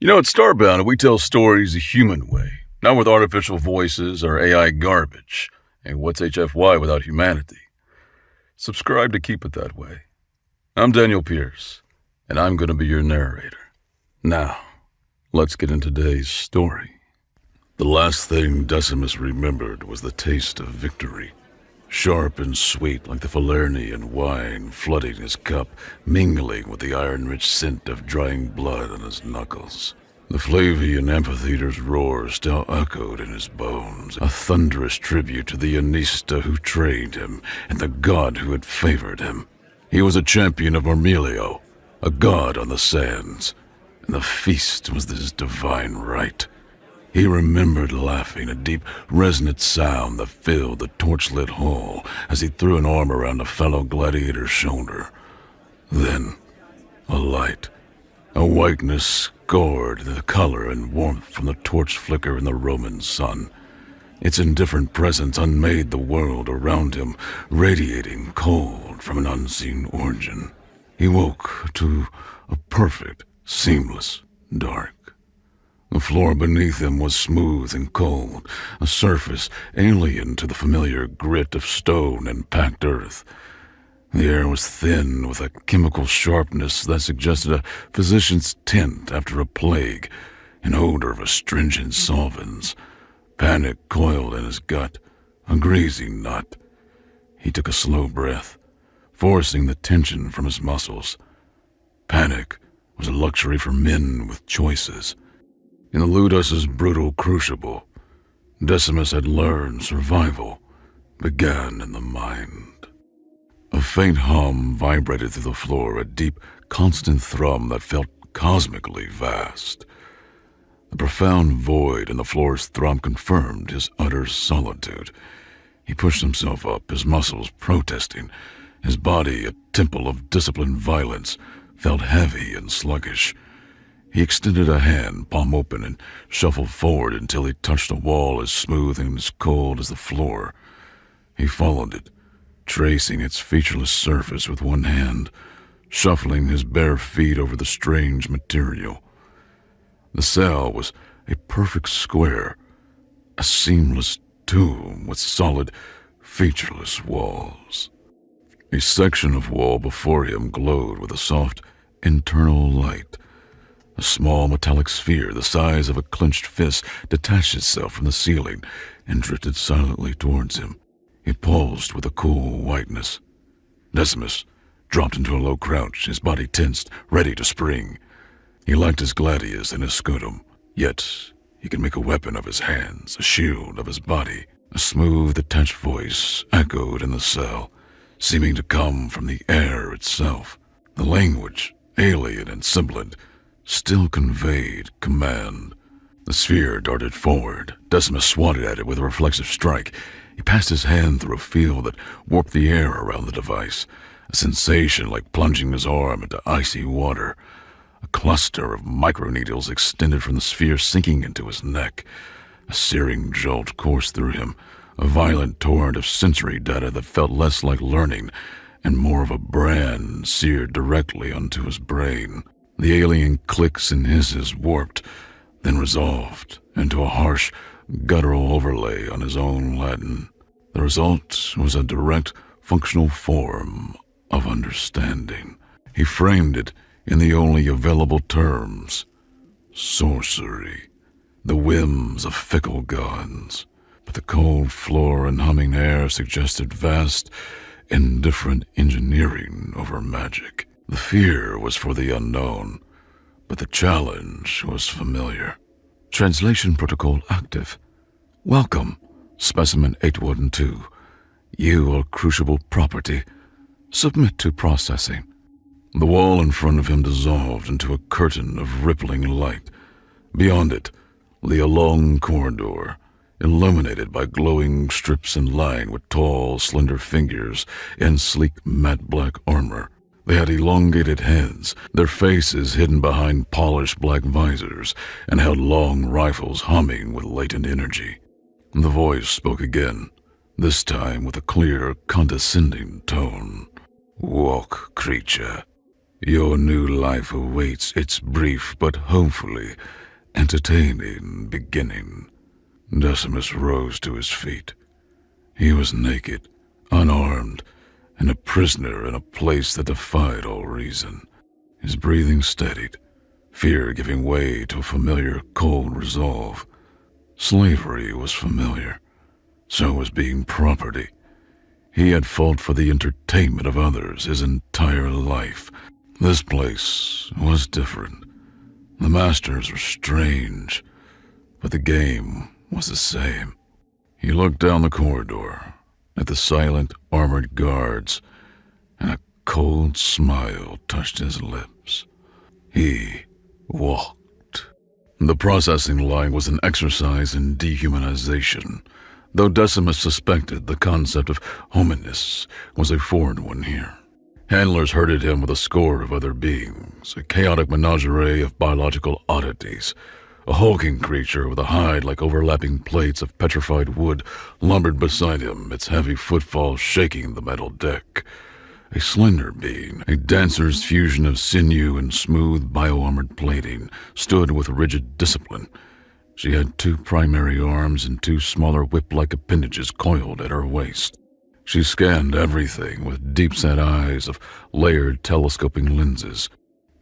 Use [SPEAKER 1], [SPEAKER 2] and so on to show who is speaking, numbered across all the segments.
[SPEAKER 1] At Starbound, we tell stories the human way, not with artificial voices or AI garbage. And what's HFY without humanity? Subscribe to keep it that way. I'm Daniel Pierce, and I'm going to be your narrator. Now, let's get into today's story. The last thing Decimus remembered was the taste of victory. Sharp and sweet like the Falernian wine flooding his cup, mingling with the iron-rich scent of drying blood on his knuckles. The Flavian amphitheater's roar still echoed in his bones, a thunderous tribute to the Anista who trained him and the god who had favored him. He was a champion of Ormelio, a god on the sands, and the feast was his divine right. He remembered laughing, a deep, resonant sound that filled the torchlit hall as he threw an arm around a fellow gladiator's shoulder. Then, a light, a whiteness scored the color and warmth from the torch flicker in the Roman sun. Its indifferent presence unmade the world around him, radiating cold from an unseen origin. He woke to a perfect, seamless dark. The floor beneath him was smooth and cold, a surface alien to the familiar grit of stone and packed earth. The air was thin with a chemical sharpness that suggested a physician's tent after a plague, an odor of astringent solvents. Panic coiled in his gut, a greasy knot. He took a slow breath, forcing the tension from his muscles. Panic was a luxury for men with choices. In Ludus's brutal crucible, Decimus had learned survival began in the mind. A faint hum vibrated through the floor, a deep, constant thrum that felt cosmically vast. The profound void in the floor's thrum confirmed his utter solitude. He pushed himself up, his muscles protesting. His body, a temple of disciplined violence, felt heavy and sluggish. He extended a hand, palm open, and shuffled forward until he touched a wall as smooth and as cold as the floor. He followed it, tracing its featureless surface with one hand, shuffling his bare feet over the strange material. The cell was a perfect square, a seamless tomb with solid, featureless walls. A section of wall before him glowed with a soft, internal light. A small metallic sphere the size of a clenched fist detached itself from the ceiling and drifted silently towards him. It pulsed with a cool whiteness. Decimus dropped into a low crouch, his body tensed, ready to spring. He lacked his gladius and his scutum, yet he could make a weapon of his hands, a shield of his body. A smooth, detached voice echoed in the cell, seeming to come from the air itself. The language, alien and sibilant, still conveyed command. The sphere darted forward. Decimus swatted at it with a reflexive strike. He passed his hand through a field that warped the air around the device, a sensation like plunging his arm into icy water. A cluster of microneedles extended from the sphere, sinking into his neck. A searing jolt coursed through him, a violent torrent of sensory data that felt less like learning and more of a brand seared directly onto his brain. The alien clicks and hisses warped, then resolved into a harsh, guttural overlay on his own Latin. The result was a direct, functional form of understanding. He framed it in the only available terms: sorcery, the whims of fickle gods. But the cold floor and humming air suggested vast, indifferent engineering over magic. The fear was for the unknown, but the challenge was familiar. Translation protocol active. Welcome, Specimen 812. You are crucible property. Submit to processing. The wall in front of him dissolved into a curtain of rippling light. Beyond it lay a long corridor, illuminated by glowing strips and lined with tall, slender figures in sleek, matte black armor. They had elongated heads, their faces hidden behind polished black visors, and held long rifles humming with latent energy. The voice spoke again, this time with a clear, condescending tone. "Walk, creature. Your new life awaits its brief but hopefully entertaining beginning. Decimus rose to his feet. He was naked, unarmed, and a prisoner in a place that defied all reason. His breathing steadied, fear giving way to a familiar cold resolve. Slavery was familiar. So was being property. He had fought for the entertainment of others his entire life. This place was different. The masters were strange, but the game was the same. He looked down the corridor at the silent, armored guards, and a cold smile touched his lips. He walked. The processing line was an exercise in dehumanization, though Decimus suspected the concept of hominis was a foreign one here. Handlers herded him with a score of other beings, a chaotic menagerie of biological oddities. A hulking creature with a hide like overlapping plates of petrified wood lumbered beside him, its heavy footfall shaking the metal deck. A slender being, a dancer's fusion of sinew and smooth bio-armored plating, stood with rigid discipline. She had 2 primary arms and 2 smaller whip-like appendages coiled at her waist. She scanned everything with deep-set eyes of layered telescoping lenses.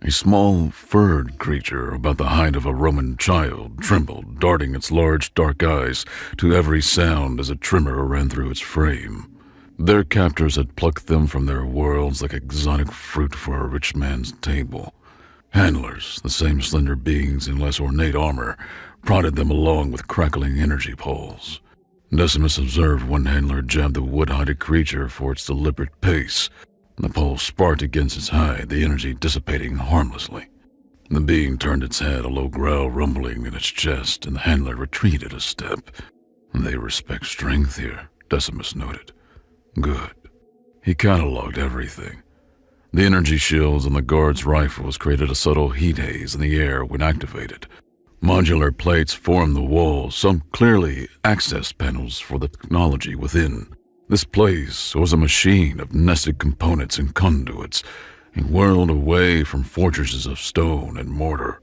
[SPEAKER 1] A small, furred creature about the height of a Roman child trembled, darting its large, dark eyes to every sound as a tremor ran through its frame. Their captors had plucked them from their worlds like exotic fruit for a rich man's table. Handlers, the same slender beings in less ornate armor, prodded them along with crackling energy poles. Decimus observed one handler jab the wood-hided creature for its deliberate pace. The pole sparked against its hide, the energy dissipating harmlessly. The being turned its head, a low growl rumbling in its chest, and the handler retreated a step. They respect strength here, Decimus noted. Good. He cataloged everything. The energy shields on the guard's rifles created a subtle heat haze in the air when activated. Modular plates formed the walls, some clearly access panels for the technology within. This place was a machine of nested components and conduits, a world away from fortresses of stone and mortar.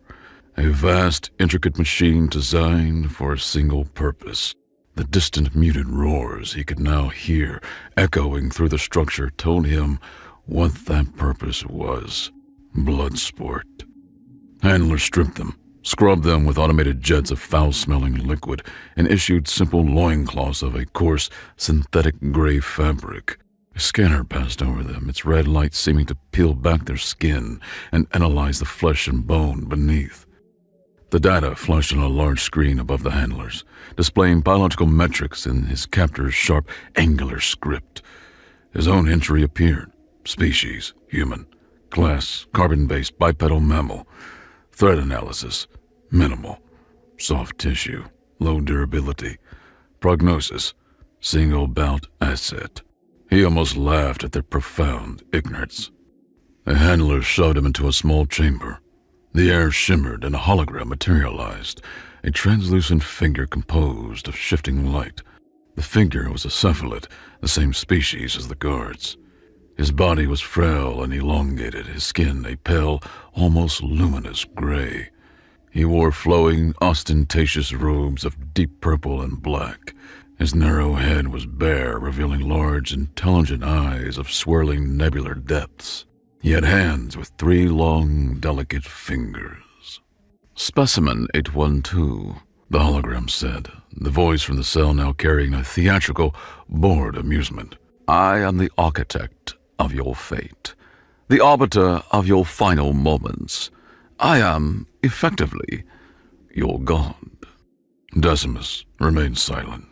[SPEAKER 1] A vast, intricate machine designed for a single purpose. The distant muted roars he could now hear echoing through the structure told him what that purpose was. Blood sport. Handlers stripped them, scrubbed them with automated jets of foul-smelling liquid, and issued simple loincloths of a coarse, synthetic gray fabric. A scanner passed over them, its red light seeming to peel back their skin and analyze the flesh and bone beneath. The data flashed on a large screen above the handlers, displaying biological metrics in his captor's sharp, angular script. His own entry appeared. Species, human. Class, carbon-based bipedal mammal. Threat analysis, minimal. Soft tissue, low durability. Prognosis, single-bout asset. He almost laughed at their profound ignorance. A handler shoved him into a small chamber. The air shimmered and a hologram materialized, a translucent figure composed of shifting light. The figure was a cephalid, the same species as the guards. His body was frail and elongated, his skin a pale, almost luminous gray. He wore flowing, ostentatious robes of deep purple and black. His narrow head was bare, revealing large, intelligent eyes of swirling nebular depths. He had hands with 3 long, delicate fingers. Specimen 812, the hologram said, the voice from the cell now carrying a theatrical, bored amusement. I am the architect of your fate, the arbiter of your final moments. I am, effectively, your god. Decimus remained silent,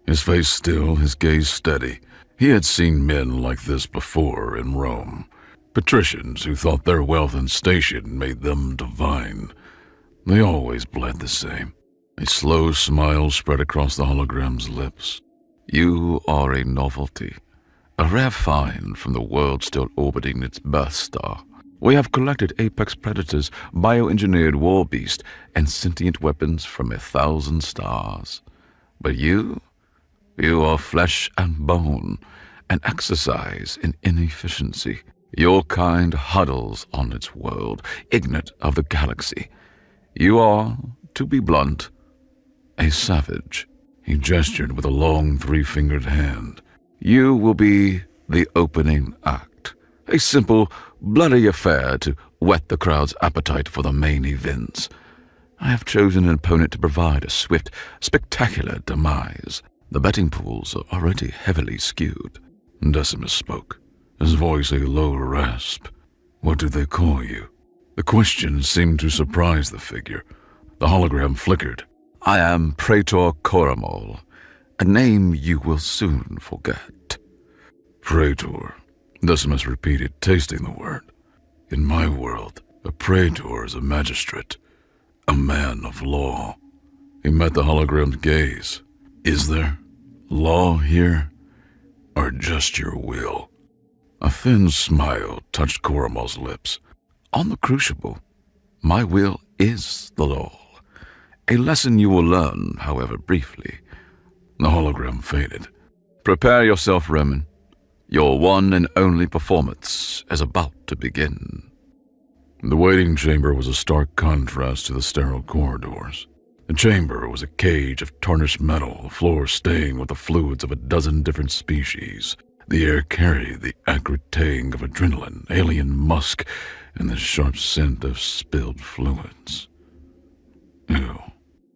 [SPEAKER 1] his face still, his gaze steady. He had seen men like this before in Rome. Patricians who thought their wealth and station made them divine. They always bled the same. A slow smile spread across the hologram's lips. You are a novelty, a rare find from the world still orbiting its birth star. We have collected apex predators, bioengineered war beasts, and sentient weapons from 1,000 stars. But you are flesh and bone, an exercise in inefficiency.
[SPEAKER 2] Your kind huddles on its world, ignorant of the galaxy. You are, to be blunt, a savage." He gestured with a long three-fingered hand. "You will be the opening act. A simple, bloody affair to whet the crowd's appetite for the main events. I have chosen an opponent to provide a swift, spectacular demise. The betting pools are already heavily skewed." Decimus spoke, his voice a low rasp. "What do they call you?" The question seemed to surprise the figure. The hologram flickered. "I am Praetor Koramol, a name you will soon forget." "Praetor," Decimus repeated, tasting the word. "In my world, a praetor is a magistrate, a man of law." He met the hologram's gaze. "Is there law here, or just your will?" A thin smile touched Koramol's lips. "On the Crucible, my will is the law. A lesson you will learn, however briefly." The hologram faded. "Prepare yourself, Roman. Your one and only performance is about to begin." The waiting chamber was a stark contrast to the sterile corridors. The chamber was a cage of tarnished metal, the floor stained with the fluids of a dozen different species. The air carried the acrid tang of adrenaline, alien musk, and the sharp scent of spilled fluids. Ew.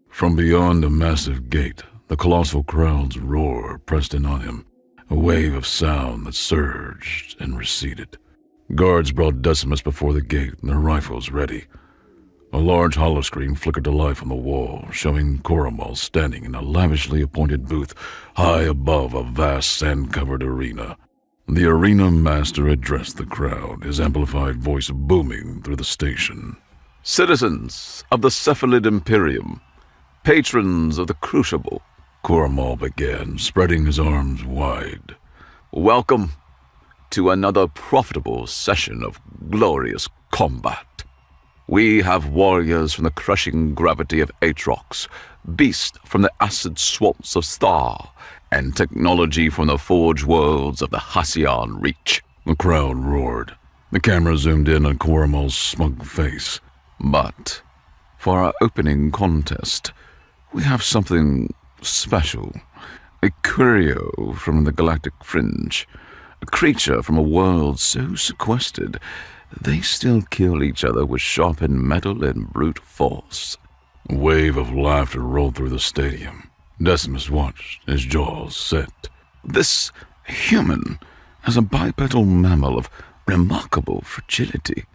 [SPEAKER 2] From beyond a massive gate, the colossal crowd's roar pressed in on him, a wave of sound that surged and receded. Guards brought Decimus before the gate, their rifles ready. A large holoscreen flickered to life on the wall, showing Koramol standing in a lavishly appointed booth high above a vast sand-covered arena. The arena master addressed the crowd, his amplified voice booming through the station. "Citizens of the Cephalid Imperium, patrons of the Crucible," Koramol began, spreading his arms wide. "Welcome to another profitable session of glorious combat. We have warriors from the crushing gravity of Atrox, beasts from the acid swamps of Star, and technology from the forge worlds of the Hassian Reach." The crowd roared. The camera zoomed in on Koramol's smug face. "But for our opening contest, we have something special. A curio from the galactic fringe. A creature from a world so sequestered they still kill each other with sharpened metal and brute force." A wave of laughter rolled through the stadium. Decimus watched, his jaws set. "This human is a bipedal mammal of remarkable fragility,"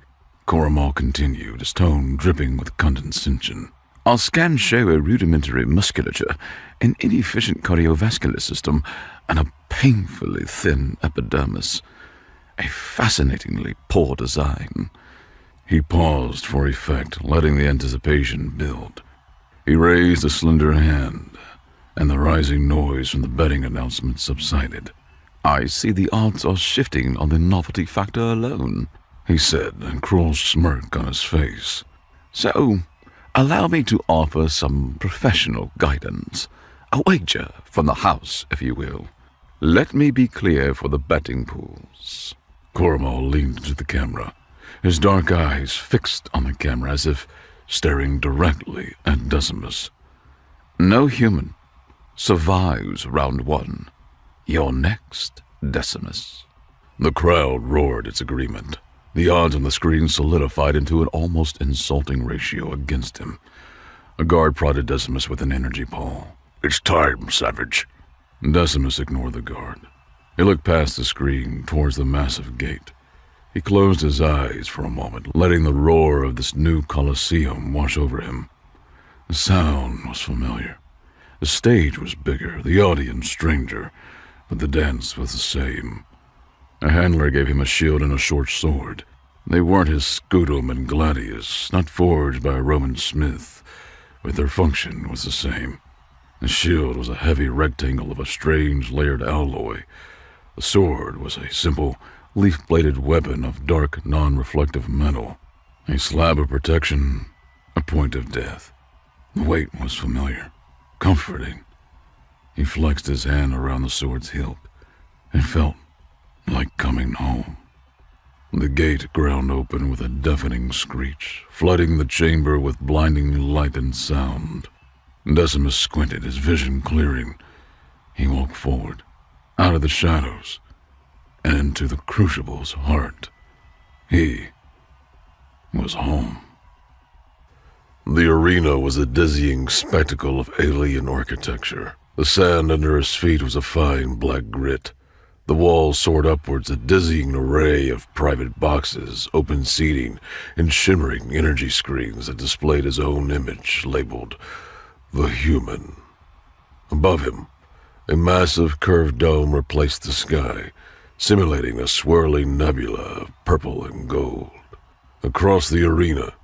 [SPEAKER 2] Koramol continued, his tone dripping with condescension. "Our scans show a rudimentary musculature, an inefficient cardiovascular system, and a painfully thin epidermis. A fascinatingly poor design." He paused for effect, letting the anticipation build. He raised a slender hand, and the rising noise from the betting announcement subsided. "I see the odds are shifting on the novelty factor alone," he said, a cruel smirk on his face. "So, allow me to offer some professional guidance. A wager from the house, if you will. Let me be clear for the betting pools." Koramol leaned into the camera, his dark eyes fixed on the camera as if staring directly at Decimus. "No human survives round one. You're next, Decimus." The crowd roared its agreement. The odds on the screen solidified into an almost insulting ratio against him. A guard prodded Decimus with an energy ball. "It's time, savage." Decimus ignored the guard. He looked past the screen towards the massive gate. He closed his eyes for a moment, letting the roar of this new coliseum wash over him. The sound was familiar. The stage was bigger, the audience stranger, but the dance was the same. A handler gave him a shield and a short sword. They weren't his scutum and gladius, not forged by a Roman smith, but their function was the same. The shield was a heavy rectangle of a strange layered alloy. The sword was a simple, leaf-bladed weapon of dark, non-reflective metal. A slab of protection, a point of death. The weight was familiar, comforting. He flexed his hand around the sword's hilt. It felt like coming home. The gate ground open with a deafening screech, flooding the chamber with blinding light and sound. Decimus squinted, his vision clearing. He walked forward, out of the shadows, and into the Crucible's heart. He was home.
[SPEAKER 3] The arena was a dizzying spectacle of alien architecture. The sand under his feet was a fine black grit. The walls soared upwards, a dizzying array of private boxes, open seating, and shimmering energy screens that displayed his own image, labeled The Human. Above him, a massive curved dome replaced the sky, simulating a swirling nebula of purple and gold. Across the arena,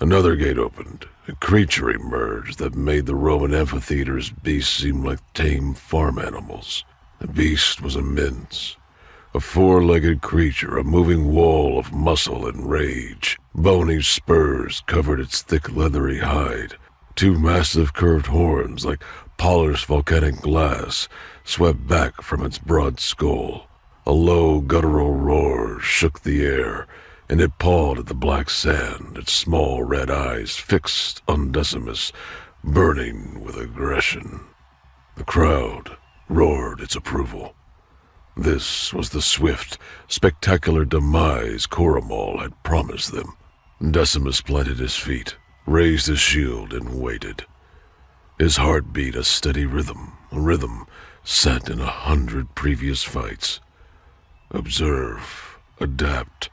[SPEAKER 3] another gate opened. A creature emerged that made the Roman amphitheater's beasts seem like tame farm animals. The beast was immense, a four-legged creature, a moving wall of muscle and rage. Bony spurs covered its thick leathery hide. Two massive curved horns, like polished volcanic glass, swept back from its broad skull. A low guttural roar shook the air, and it pawed at the black sand, its small red eyes fixed on Decimus, burning with aggression. The crowd roared its approval. This was the swift, spectacular demise Coromal had promised them. Decimus planted his feet, raised his shield, and waited. His heart beat a steady rhythm, a rhythm set in 100 previous fights. Observe, adapt,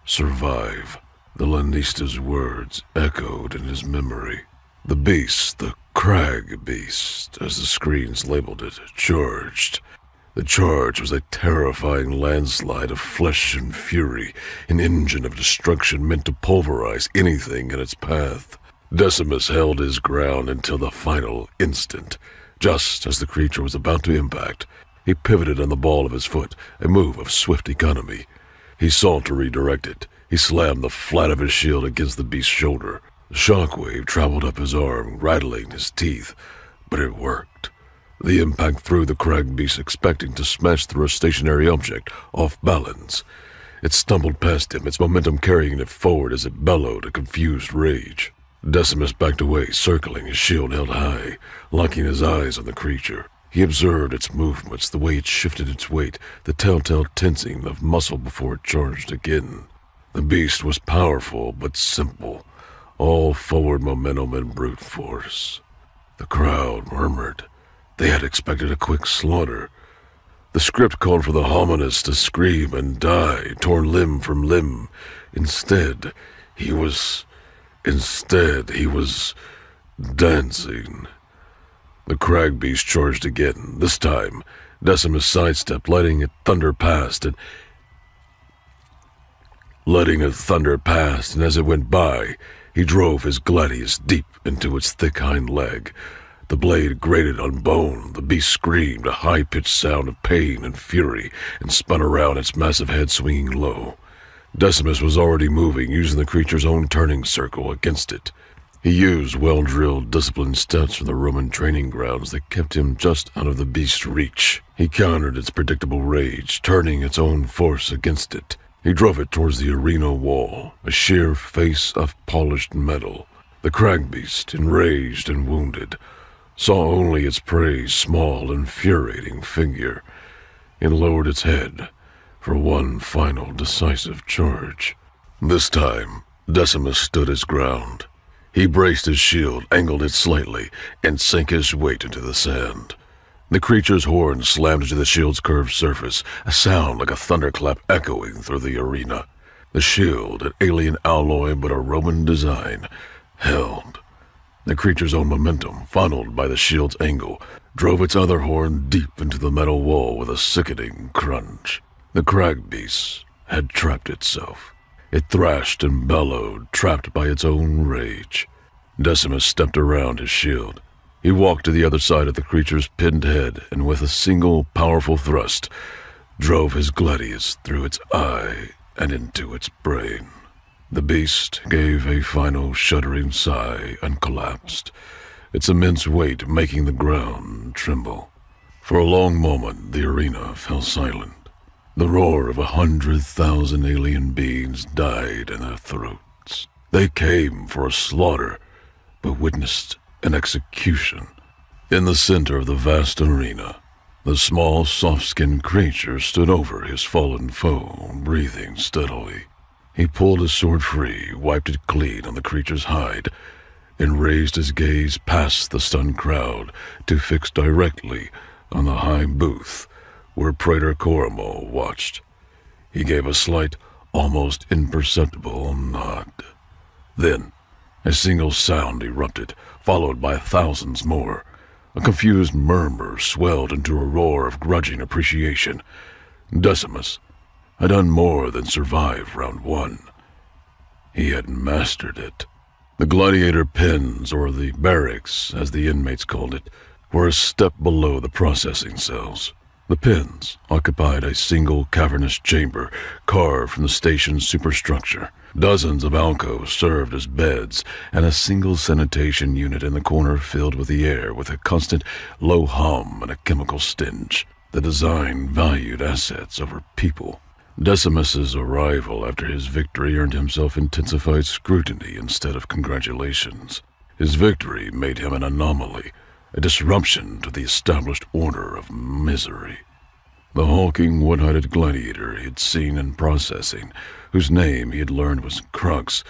[SPEAKER 3] survive. The Lannista's words echoed in his memory. The beast, the crag beast, as the screens labeled it, charged. The charge was a terrifying landslide of flesh and fury, an engine of destruction meant to pulverize anything in its path. Decimus held his ground until the final instant. Just as the creature was about to impact, he pivoted on the ball of his foot, a move of swift economy. He sought to redirect it. He slammed the flat of his shield against the beast's shoulder. The shockwave traveled up his arm, rattling his teeth, but it worked. The impact threw the crag beast, expecting to smash through a stationary object, off balance. It stumbled past him, its momentum carrying it forward as it bellowed a confused rage. Decimus backed away, circling, his shield held high, locking his eyes on the creature. He observed its movements, the way it shifted its weight, the telltale tensing of muscle before it charged again. The beast was powerful but simple, all forward momentum and brute force. The crowd murmured. They had expected a quick slaughter. The script called for the hominins to scream and die, torn limb from limb. Instead, he was dancing. The crag beast charged again. This time, Decimus sidestepped, letting it thunder past, and as it went by, he drove his gladius deep into its thick hind leg. The blade grated on bone. The beast screamed, a high-pitched sound of pain and fury, and spun around, its massive head swinging low. Decimus was already moving, using the creature's own turning circle against it. He used well-drilled, disciplined steps from the Roman training grounds that kept him just out of the beast's reach. He countered its predictable rage, turning its own force against it. He drove it towards the arena wall, a sheer face of polished metal. The crag beast, enraged and wounded, saw only its prey's small, infuriating figure. It lowered its head for one final decisive charge. This time, Decimus stood his ground. He braced his shield, angled it slightly, and sank his weight into the sand. The creature's horn slammed into the shield's curved surface, a sound like a thunderclap echoing through the arena. The shield, an alien alloy but a Roman design, held. The creature's own momentum, funneled by the shield's angle, drove its other horn deep into the metal wall with a sickening crunch. The crag beast had trapped itself. It thrashed and bellowed, trapped by its own rage. Decimus stepped around his shield. He walked to the other side of the creature's pinned head, and with a single powerful thrust, drove his gladius through its eye and into its brain. The beast gave a final shuddering sigh and collapsed, its immense weight making the ground tremble. For a long moment, the arena fell silent. The roar of 100,000 alien beings died in their throats. They came for a slaughter, but witnessed an execution. In the center of the vast arena, the small, soft-skinned creature stood over his fallen foe, breathing steadily. He pulled his sword free, wiped it clean on the creature's hide, and raised his gaze past the stunned crowd to fix directly on the high booth where Praetor Coramo watched. He gave a slight, almost imperceptible nod. Then, a single sound erupted, followed by thousands more. A confused murmur swelled into a roar of grudging appreciation. Decimus had done more than survive round one. He had mastered it. The gladiator pens, or the barracks, as the inmates called it, were a step below the processing cells. The pens occupied a single cavernous chamber carved from the station's superstructure. Dozens of alcoves served as beds, and a single sanitation unit in the corner filled with the air with a constant low hum and a chemical stench. The design valued assets over people. Decimus's arrival after his victory earned himself intensified scrutiny instead of congratulations. His victory made him an anomaly, a disruption to the established order of misery. The hulking, wood-hided gladiator he had seen in processing, whose name he had learned was Crux,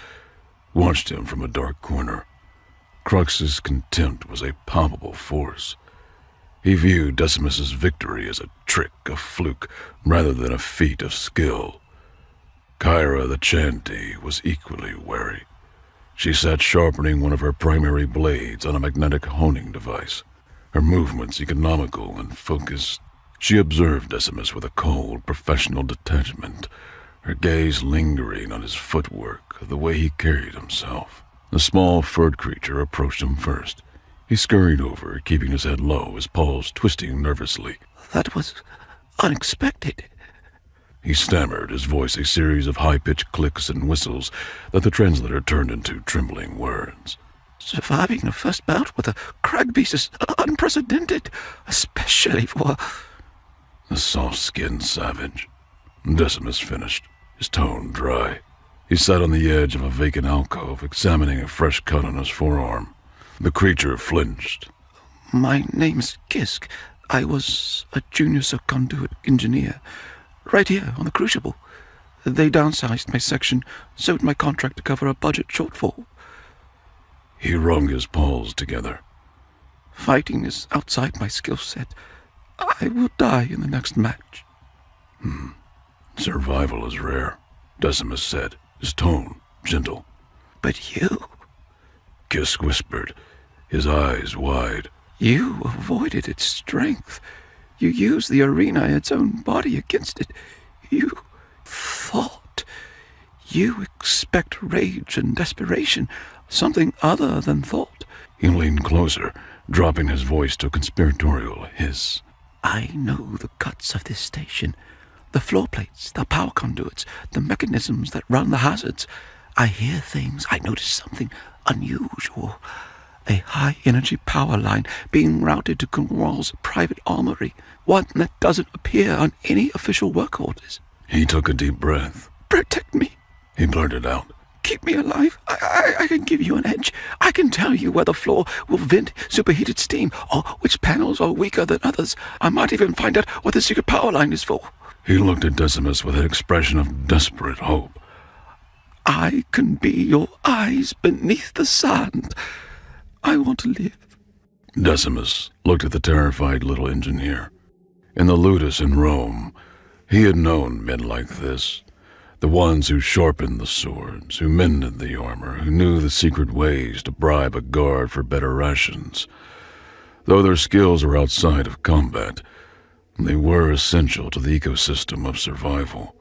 [SPEAKER 3] watched him from a dark corner. Crux's contempt was a palpable force. He viewed Decimus's victory as a trick, a fluke, rather than a feat of skill. Kyra the Chanty was equally wary. She sat sharpening one of her primary blades on a magnetic honing device, her movements economical and focused. She observed Decimus with a cold, professional detachment, her gaze lingering on his footwork, the way he carried himself. The small, furred creature approached him first. He scurried over, keeping his head low, his paws twisting nervously.
[SPEAKER 4] "That was unexpected,"
[SPEAKER 3] he stammered, his voice a series of high-pitched clicks and whistles that the translator turned into trembling words.
[SPEAKER 4] "Surviving the first bout with a crag beast is unprecedented, especially for..."
[SPEAKER 3] The soft-skinned savage. Decimus finished, his tone dry. He sat on the edge of a vacant alcove, examining a fresh cut on his forearm. The creature flinched.
[SPEAKER 4] "My name's Kisk. I was a junior subconduit engineer, right here on the Crucible. They downsized my section, sewed my contract to cover a budget shortfall."
[SPEAKER 3] He wrung his paws together.
[SPEAKER 4] "Fighting is outside my skill set. I will die in the next match."
[SPEAKER 3] Survival is rare, Decimus said, his tone gentle.
[SPEAKER 4] "But you
[SPEAKER 3] Kisk whispered, his eyes wide.
[SPEAKER 4] avoided its strength. You used the arena, its own body, against it. You thought. You expect rage and desperation, something other than thought."
[SPEAKER 3] He leaned closer, dropping his voice to a conspiratorial hiss.
[SPEAKER 4] "I know the guts of this station. The floor plates, the power conduits, the mechanisms that run the hazards. I hear things. I notice something unusual. A high-energy power line being routed to Cornwall's private armory. One that doesn't appear on any official work orders."
[SPEAKER 3] He took a deep breath.
[SPEAKER 4] "Protect me,"
[SPEAKER 3] he blurted out.
[SPEAKER 4] "Keep me alive. I can give you an edge. I can tell you where the floor will vent superheated steam, or which panels are weaker than others. I might even find out what the secret power line is for."
[SPEAKER 3] He looked at Decimus with an expression of desperate hope.
[SPEAKER 4] "I can be your eyes beneath the sand. I want to live."
[SPEAKER 3] Decimus looked at the terrified little engineer. In the Ludus in Rome, he had known men like this. The ones who sharpened the swords, who mended the armor, who knew the secret ways to bribe a guard for better rations. Though their skills were outside of combat, they were essential to the ecosystem of survival.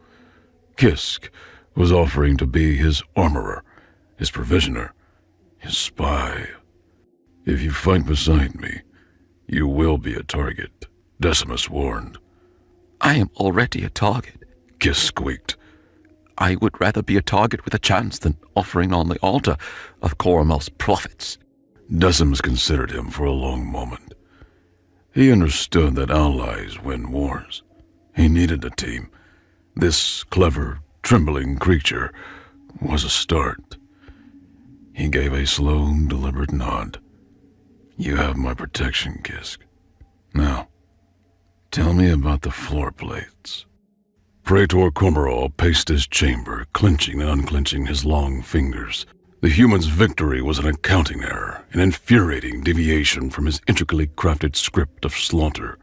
[SPEAKER 3] Kisk was offering to be his armorer, his provisioner, his spy. "If you fight beside me, you will be a target," Decimus warned.
[SPEAKER 4] "I am already a target,"
[SPEAKER 3] Kisk squeaked.
[SPEAKER 4] "I would rather be a target with a chance than offering on the altar of Coromel's profits."
[SPEAKER 3] Decimus considered him for a long moment. He understood that allies win wars. He needed a team, This clever, trembling creature was a start. He gave a slow, deliberate nod. You have my protection, Kisk. Now, tell me about the floor plates. Praetor Cormoral paced his chamber, clenching and unclenching his long fingers. The human's victory was an accounting error, an infuriating deviation from his intricately crafted script of slaughter.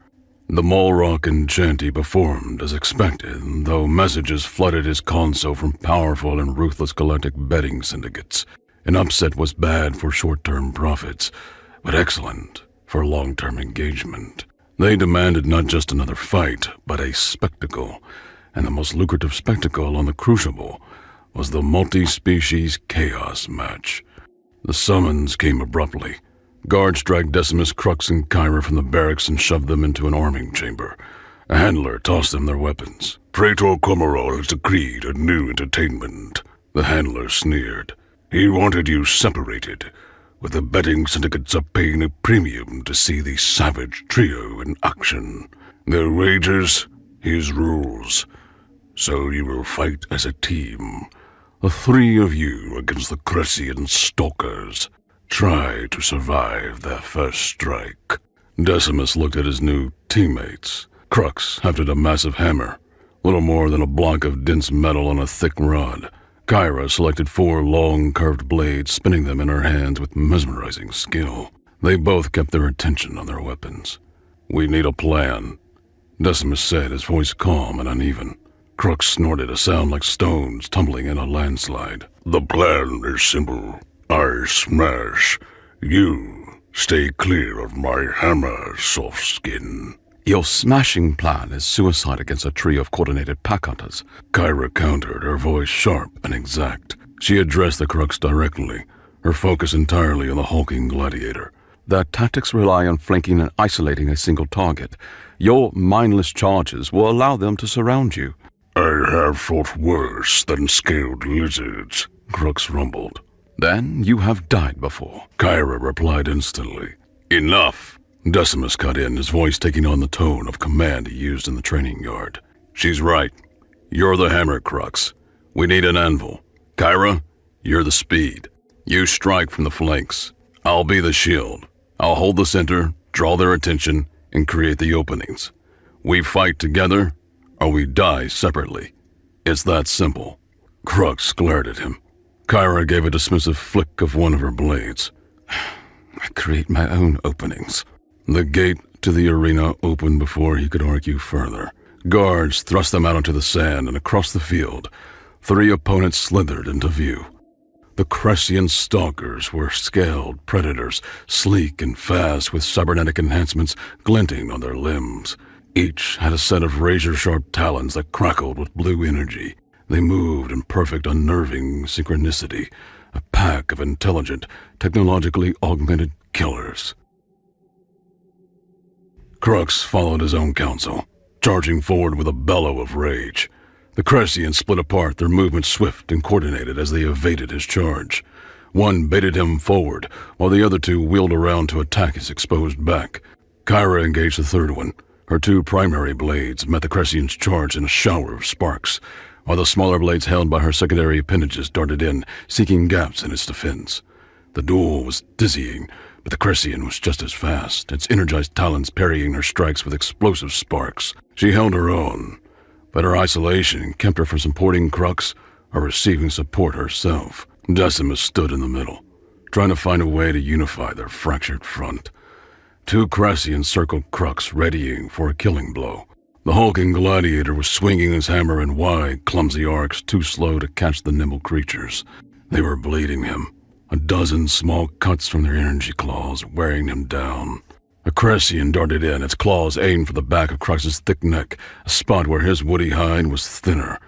[SPEAKER 3] The Molrock enchanty performed as expected, though messages flooded his console from powerful and ruthless galactic betting syndicates. An upset was bad for short-term profits, but excellent for long-term engagement. They demanded not just another fight, but a spectacle, and the most lucrative spectacle on the Crucible was the multi-species chaos match. The summons came abruptly. Guards dragged Decimus, Crux, and Kyra from the barracks and shoved them into an arming chamber. A handler tossed them their weapons. Praetor Cormoral has decreed a new entertainment. The handler sneered. He wanted you separated, with the betting syndicates are paying a premium to see the savage trio in action. Their wagers, his rules. So you will fight as a team. The three of you against the Cressian stalkers. Try to survive their first strike. Decimus looked at his new teammates. Crux hefted a massive hammer, little more than a block of dense metal on a thick rod. Kyra selected 4 long, curved blades, spinning them in her hands with mesmerizing skill. They both kept their attention on their weapons. We need a plan, Decimus said, his voice calm and uneven. Crux snorted, a sound like stones tumbling in a landslide. The plan is simple. I smash. You stay clear of my hammer, soft skin.
[SPEAKER 2] Your smashing plan is suicide against a trio of coordinated pack hunters.
[SPEAKER 3] Kyra countered, her voice sharp and exact. She addressed the Crux directly, her focus entirely on the hulking gladiator.
[SPEAKER 2] Their tactics rely on flanking and isolating a single target. Your mindless charges will allow them to surround you.
[SPEAKER 3] I have fought worse than scaled lizards, Crux rumbled.
[SPEAKER 2] Then you have died before.
[SPEAKER 3] Kyra replied instantly. Enough! Decimus cut in, his voice taking on the tone of command he used in the training yard. She's right. You're the hammer, Crux. We need an anvil. Kyra, you're the speed. You strike from the flanks. I'll be the shield. I'll hold the center, draw their attention, and create the openings. We fight together, or we die separately. It's that simple. Crux glared at him. Kyra gave a dismissive flick of one of her blades.
[SPEAKER 2] I create my own openings.
[SPEAKER 3] The gate to the arena opened before he could argue further. Guards thrust them out onto the sand, and across the field, 3 opponents slithered into view. The Cressian stalkers were scaled predators, sleek and fast with cybernetic enhancements glinting on their limbs. Each had a set of razor-sharp talons that crackled with blue energy. They moved in perfect, unnerving synchronicity, a pack of intelligent, technologically augmented killers. Crux followed his own counsel, charging forward with a bellow of rage. The Cressians split apart, their movements swift and coordinated as they evaded his charge. One baited him forward, while the other 2 wheeled around to attack his exposed back. Kyra engaged the third one. Her 2 primary blades met the Cressian's charge in a shower of sparks, while the smaller blades held by her secondary appendages darted in, seeking gaps in its defense. The duel was dizzying, but the Cressian was just as fast, its energized talons parrying her strikes with explosive sparks. She held her own, but her isolation kept her from supporting Crux or receiving support herself. Decimus stood in the middle, trying to find a way to unify their fractured front. 2 Cressians circled Crux, readying for a killing blow. The hulking gladiator was swinging his hammer in wide, clumsy arcs, too slow to catch the nimble creatures. They were bleeding him, a dozen small cuts from their energy claws, wearing him down. A Cressian darted in, its claws aimed for the back of Crux's thick neck, a spot where his woody hide was thinner.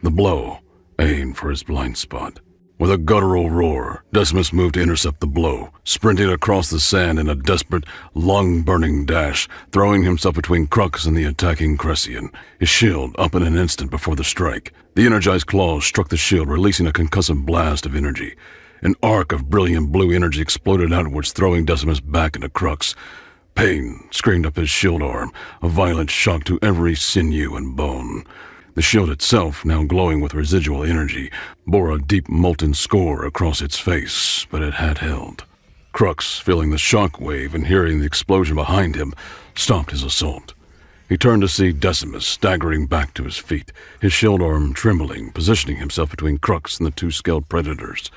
[SPEAKER 3] The blow aimed for his blind spot. With a guttural roar, Decimus moved to intercept the blow, sprinting across the sand in a desperate, lung-burning dash, throwing himself between Crux and the attacking Cressian, his shield up in an instant before the strike. The energized claws struck the shield, releasing a concussive blast of energy. An arc of brilliant blue energy exploded outwards, throwing Decimus back into Crux. Pain screamed up his shield arm, a violent shock to every sinew and bone. The shield itself, now glowing with residual energy, bore a deep molten score across its face, but it had held. Crux, feeling the shock wave and hearing the explosion behind him, stopped his assault. He turned to see Decimus staggering back to his feet, his shield arm trembling, positioning himself between Crux and the two scaled predators.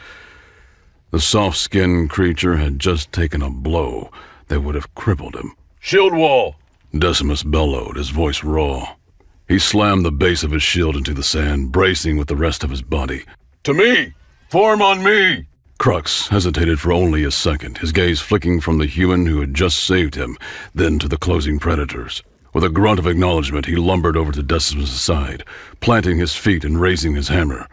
[SPEAKER 3] The soft-skinned creature had just taken a blow that would have crippled him.
[SPEAKER 1] Shield wall!
[SPEAKER 3] Decimus bellowed, his voice raw. He slammed the base of his shield into the sand, bracing with the rest of his body.
[SPEAKER 1] To me! Form on me!
[SPEAKER 3] Crux hesitated for only a second, his gaze flicking from the human who had just saved him, then to the closing predators. With a grunt of acknowledgement, he lumbered over to Decimus' side, planting his feet and raising his hammer.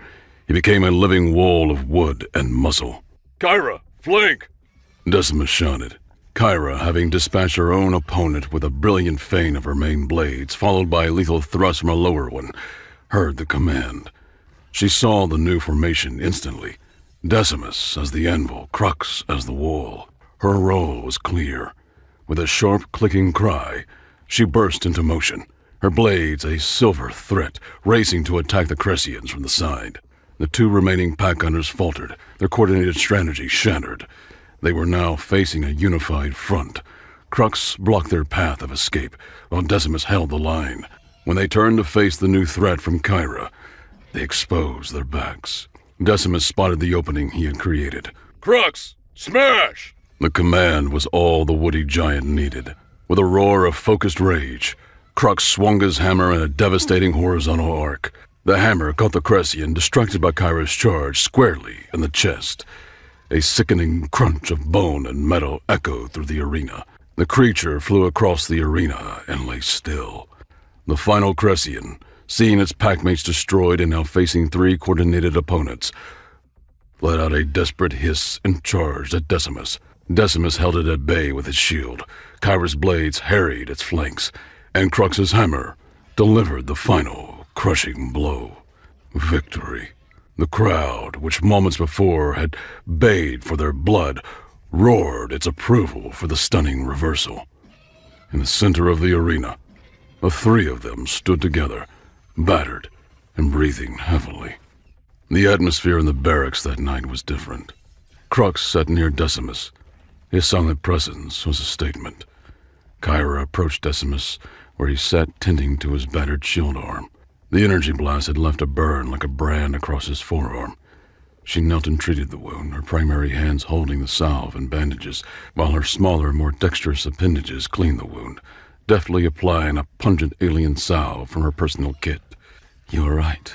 [SPEAKER 3] He became a living wall of wood and muscle.
[SPEAKER 1] Kyra, flank!
[SPEAKER 3] Decimus shouted. Kyra, having dispatched her own opponent with a brilliant feint of her main blades, followed by a lethal thrust from a lower one, heard the command. She saw the new formation instantly. Decimus as the anvil, Crux as the wall. Her role was clear. With a sharp, clicking cry, she burst into motion, her blades a silver threat, racing to attack the Cressians from the side. The two remaining pack hunters faltered, their coordinated strategy shattered. They were now facing a unified front. Crux blocked their path of escape, while Decimus held the line. When they turned to face the new threat from Kyra, they exposed their backs. Decimus spotted the opening he had created.
[SPEAKER 1] Crux, smash!
[SPEAKER 3] The command was all the woody giant needed. With a roar of focused rage, Crux swung his hammer in a devastating horizontal arc. The hammer caught the Cressian, distracted by Kyra's charge, squarely in the chest. A sickening crunch of bone and metal echoed through the arena. The creature flew across the arena and lay still. The final Cressian, seeing its packmates destroyed and now facing three coordinated opponents, let out a desperate hiss and charged at Decimus. Decimus held it at bay with his shield. Kyra's blades harried its flanks, and Crux's hammer delivered the final, crushing blow. Victory. The crowd, which moments before had bayed for their blood, roared its approval for the stunning reversal. In the center of the arena, the three of them stood together, battered and breathing heavily. The atmosphere in the barracks that night was different. Crux sat near Decimus. His silent presence was a statement. Kyra approached Decimus, where he sat tending to his battered shield arm. The energy blast had left a burn like a brand across his forearm. She knelt and treated the wound, her primary hands holding the salve and bandages, while her smaller, more dexterous appendages cleaned the wound, deftly applying a pungent alien salve from her personal kit. "You are right,"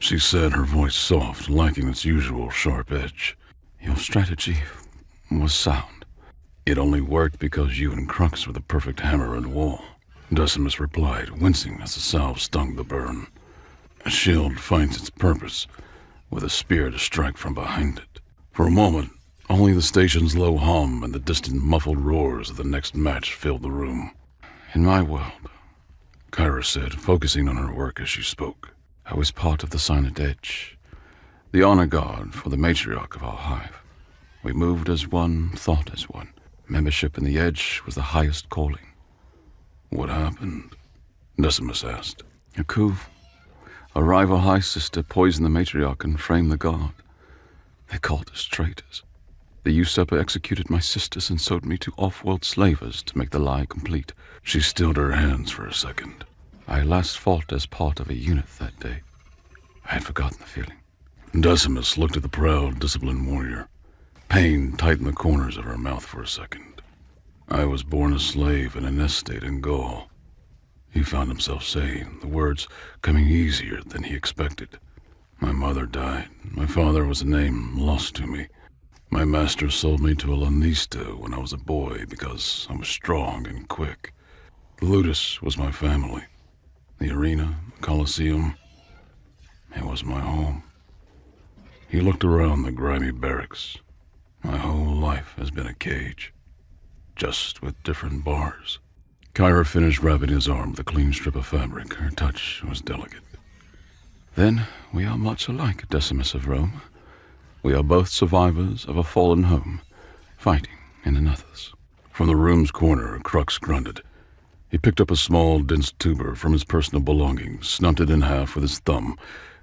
[SPEAKER 3] she said, her voice soft, lacking its usual sharp edge. "Your strategy was sound. It only worked because you and Crux were the perfect hammer and wall," Decimus replied, wincing as the salve stung the burn. "A shield finds its purpose, with a spear to strike from behind it." For a moment, only the station's low hum and the distant muffled roars of the next match filled the room. "In my world," Kyra said, focusing on her work as she spoke, "I was part of the Silent Edge, the honor guard for the matriarch of our hive. We moved as one, thought as one. Membership in the Edge was the highest calling." "What happened?" Decimus asked. "A coup. A rival high sister poisoned the matriarch and framed the guard. They called us traitors. The usurper executed my sisters and sold me to off-world slavers to make the lie complete." She stilled her hands for a second. "I last fought as part of a unit that day. I had forgotten the feeling." Decimus looked at the proud, disciplined warrior. Pain tightened the corners of her mouth for a second. "I was born a slave in an estate in Gaul," he found himself saying, the words coming easier than he expected. "My mother died. My father was a name lost to me. My master sold me to a lanista when I was a boy because I was strong and quick. Ludus was my family. The arena, the Colosseum, it was my home." He looked around the grimy barracks. "My whole life has been a cage, just with different bars." Kyra finished wrapping his arm with a clean strip of fabric. Her touch was delicate. "Then we are much alike, Decimus of Rome. We are both survivors of a fallen home, fighting in another's." From the room's corner, Crux grunted. He picked up a small, dense tuber from his personal belongings, snapped it in half with his thumb,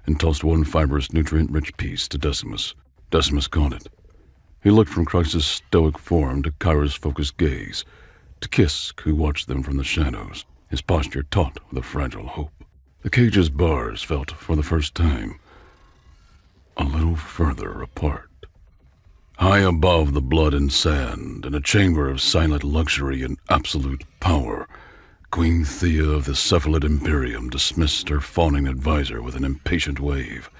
[SPEAKER 3] and tossed one fibrous, nutrient-rich piece to Decimus. Decimus caught it. He looked from Christ's stoic form to Kyra's focused gaze, to Kisk, who watched them from the shadows, his posture taut with a fragile hope. The cage's bars felt, for the first time, a little further apart. High above the blood and sand, in a chamber of silent luxury and absolute power, Queen Thea of the Cephalid Imperium dismissed her fawning advisor with an impatient wave.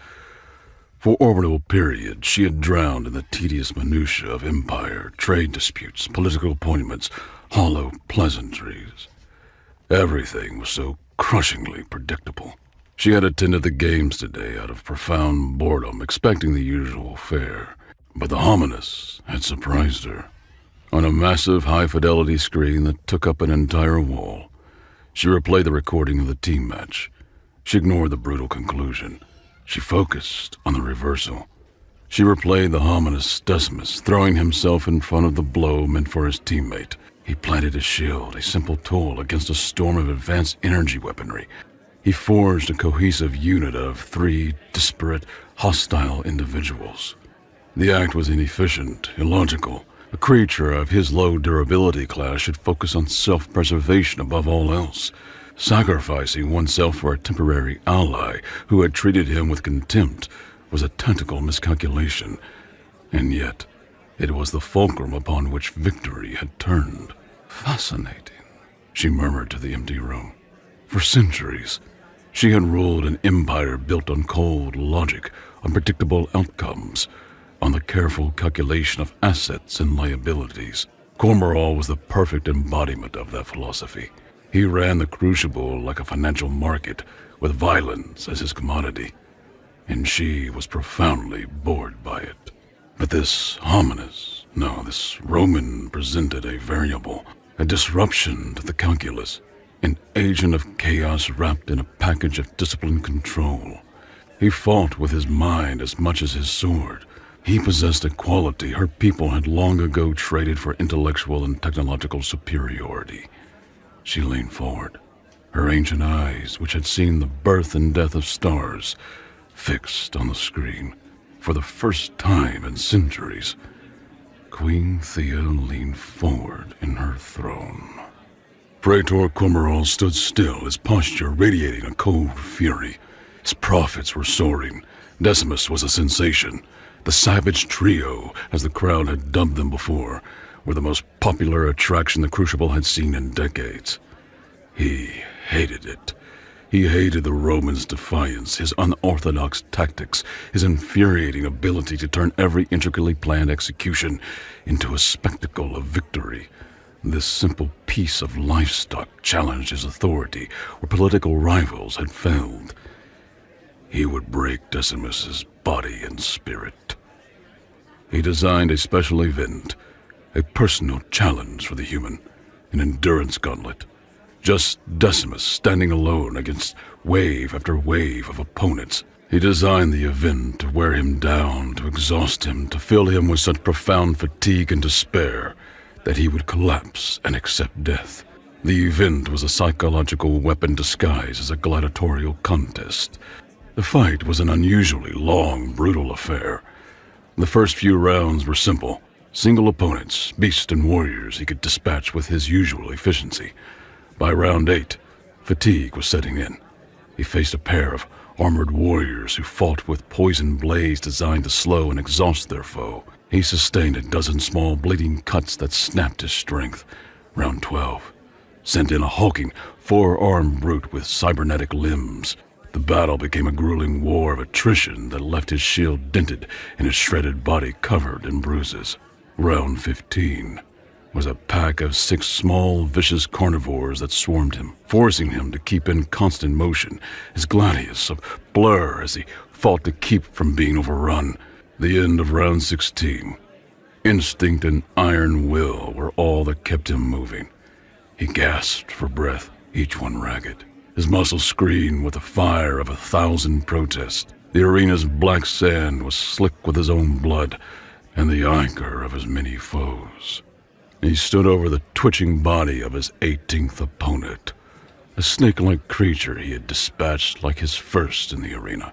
[SPEAKER 3] For orbital periods, she had drowned in the tedious minutiae of empire, trade disputes, political appointments, hollow pleasantries. Everything was so crushingly predictable. She had attended the games today out of profound boredom, expecting the usual fare. But the hominous had surprised her. On a massive high-fidelity screen that took up an entire wall, she replayed the recording of the team match. She ignored the brutal conclusion. She focused on the reversal. She replayed the hominous Decimus throwing himself in front of the blow meant for his teammate. He planted his shield, a simple tool, against a storm of advanced energy weaponry. He forged a cohesive unit of 3 disparate, hostile individuals. The act was inefficient, illogical. A creature of his low durability class should focus on self-preservation above all else. Sacrificing oneself for a temporary ally who had treated him with contempt was a tactical miscalculation. And yet, it was the fulcrum upon which victory had turned. Fascinating, she murmured to the empty room. For centuries, she had ruled an empire built on cold logic, on predictable outcomes, on the careful calculation of assets and liabilities. Cormoral was the perfect embodiment of that philosophy. He ran the crucible like a financial market, with violence as his commodity, and she was profoundly bored by it. But this this Roman presented a variable, a disruption to the calculus, an agent of chaos wrapped in a package of disciplined control. He fought with his mind as much as his sword. He possessed a quality her people had long ago traded for intellectual and technological superiority. She leaned forward, her ancient eyes, which had seen the birth and death of stars, fixed on the screen. For the first time in centuries, Queen Thea leaned forward in her throne. Praetor Cormoral stood still, his posture radiating a cold fury. His profits were soaring. Decimus was a sensation. The Savage Trio, as the crowd had dubbed them before, were the most popular attraction the Crucible had seen in decades. He hated it. He hated the Romans' defiance, his unorthodox tactics, his infuriating ability to turn every intricately planned execution into a spectacle of victory. This simple piece of livestock challenged his authority where political rivals had failed. He would break Decimus's body and spirit. He designed a special event, a personal challenge for the human, an endurance gauntlet. Just Decimus standing alone against wave after wave of opponents. He designed the event to wear him down, to exhaust him, to fill him with such profound fatigue and despair that he would collapse and accept death. The event was a psychological weapon disguised as a gladiatorial contest. The fight was an unusually long, brutal affair. The first few rounds were simple. Single opponents, beasts and warriors he could dispatch with his usual efficiency. By round 8, fatigue was setting in. He faced a pair of armored warriors who fought with poison blades designed to slow and exhaust their foe. He sustained a dozen small bleeding cuts that snapped his strength. Round 12 sent in a hulking, four-armed brute with cybernetic limbs. The battle became a grueling war of attrition that left his shield dented and his shredded body covered in bruises. Round 15 was a pack of 6 small, vicious carnivores that swarmed him, forcing him to keep in constant motion, his gladius a blur as he fought to keep from being overrun. The end of round 16. Instinct and iron will were all that kept him moving. He gasped for breath, each one ragged. His muscles screamed with the fire of 1,000 protests. The arena's black sand was slick with his own blood and the ichor of his many foes. He stood over the twitching body of his 18th opponent, a snake-like creature he had dispatched like his first in the arena,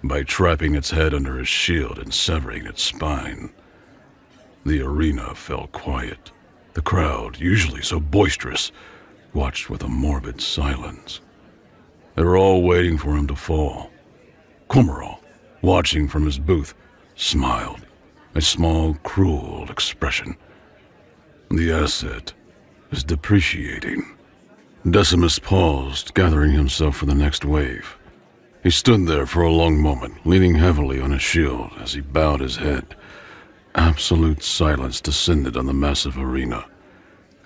[SPEAKER 3] by trapping its head under his shield and severing its spine. The arena fell quiet. The crowd, usually so boisterous, watched with a morbid silence. They were all waiting for him to fall. Cormoral, watching from his booth, smiled, a small, cruel expression. The asset is depreciating. Decimus paused, gathering himself for the next wave. He stood there for a long moment, leaning heavily on his shield as he bowed his head. Absolute silence descended on the massive arena.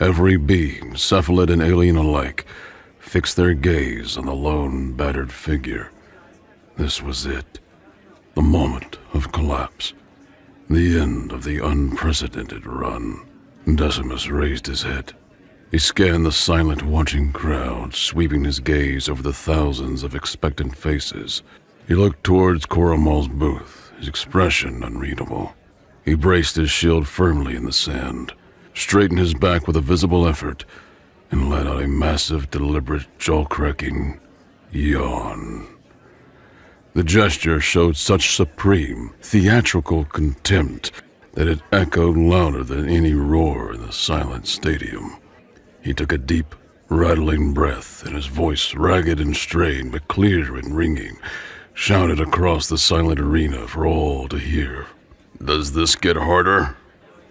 [SPEAKER 3] Every being, cephalid and alien alike, fixed their gaze on the lone, battered figure. This was it. The moment of collapse. The end of the unprecedented run. Decimus raised his head. He scanned the silent, watching crowd, sweeping his gaze over the thousands of expectant faces. He looked towards Coromal's booth, his expression unreadable. He braced his shield firmly in the sand, straightened his back with a visible effort, and let out a massive, deliberate, jaw-cracking yawn. The gesture showed such supreme, theatrical contempt that it echoed louder than any roar in the silent stadium. He took a deep, rattling breath, and his voice, ragged and strained but clear and ringing, shouted across the silent arena for all to hear. "Does this get harder?"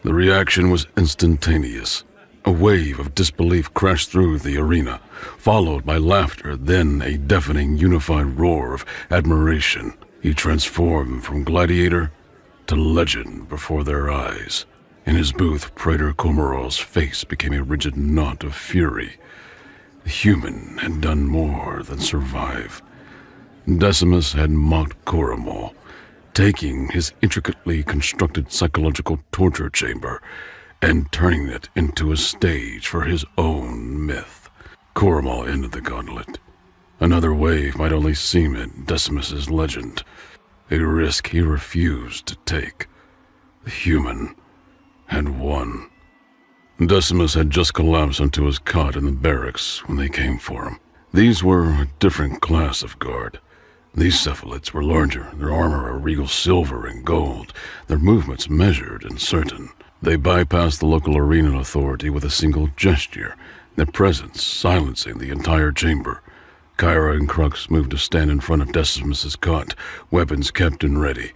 [SPEAKER 3] The reaction was instantaneous. A wave of disbelief crashed through the arena, followed by laughter, then a deafening, unified roar of admiration. He transformed from gladiator to legend before their eyes. In his booth, Praetor Cormoral's face became a rigid knot of fury. The human had done more than survive. Decimus had mocked Coromal, taking his intricately constructed psychological torture chamber and turning it into a stage for his own myth. Coromal ended the gauntlet. Another wave might only cement Decimus's legend, a risk he refused to take. The human had won. Decimus had just collapsed onto his cot in the barracks when they came for him. These were a different class of guard. These cephalids were larger, their armor a regal silver and gold, their movements measured and certain. They bypassed the local arena authority with a single gesture, their presence silencing the entire chamber. Kyra and Crux moved to stand in front of Decimus's cot, weapons kept and ready,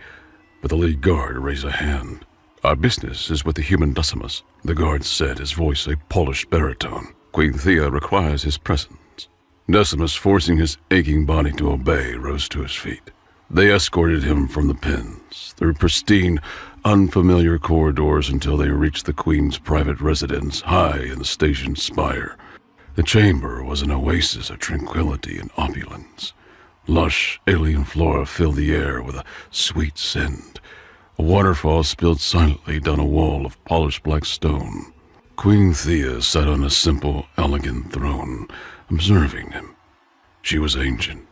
[SPEAKER 3] but the lead guard raised a hand. "Our business is with the human Decimus," the guard said, his voice a polished baritone. "Queen Thea requires his presence." Decimus, forcing his aching body to obey, rose to his feet. They escorted him from the pens, through pristine, unfamiliar corridors until they reached the Queen's private residence high in the station spire. The chamber was an oasis of tranquility and opulence. Lush, alien flora filled the air with a sweet scent. A waterfall spilled silently down a wall of polished black stone. Queen Thea sat on a simple, elegant throne, observing him. She was ancient,